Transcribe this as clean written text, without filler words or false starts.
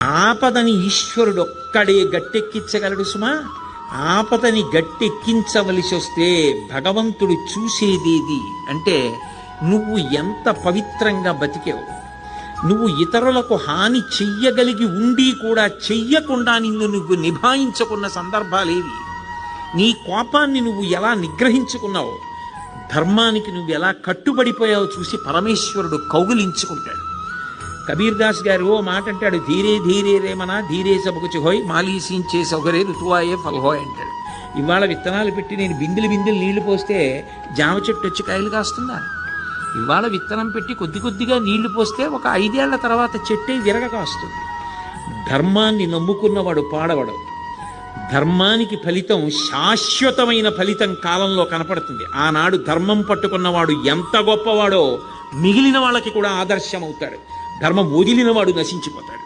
ఆపదని ఈశ్వరుడు ఒక్కడే గట్టెక్కించగలడు సుమా. ఆపదని గట్టెక్కించవలసి వస్తే భగవంతుడు చూసేదేది అంటే నువ్వు ఎంత పవిత్రంగా బతికావు. నువ్వు ఇతరులకు హాని చెయ్యగలిగి ఉండి కూడా చెయ్యకుండా నిన్ను నువ్వు నిభాయించుకున్న సందర్భాలేవి. నీ కోపాన్ని నువ్వు ఎలా నిగ్రహించుకున్నావు, ధర్మానికి నువ్వు ఎలా కట్టుబడిపోయావో చూసి పరమేశ్వరుడు కౌగిలించుకుంటాడు. కబీర్ దాస్ గారు ఓ మాట అంటాడు, ధీరే ధీరే రేమనా ధీరే సబకుచి హోయ్ మాలీసించే సౌకర్య ఋతువాయే ఫల్హోయ్ అంటాడు. ఇవాళ విత్తనాలు పెట్టి నేను బిందెలు నీళ్లు పోస్తే జామ చెట్టు వచ్చి కాయలు కాస్తుందా? ఇవాళ విత్తనం పెట్టి కొద్ది కొద్దిగా నీళ్లు పోస్తే ఒక 5 ఏళ్ల తర్వాత చెట్టే విరగ కాస్తుంది. ధర్మాన్ని నమ్ముకున్నవాడు పాడవడు. ధర్మానికి ఫలితం శాశ్వతమైన ఫలితం కాలంలో కనపడుతుంది. ఆనాడు ధర్మం పట్టుకున్నవాడు ఎంత గొప్పవాడో మిగిలిన వాళ్ళకి కూడా ఆదర్శం అవుతాడు. ధర్మం వదిలినవాడు నశించిపోతాడు.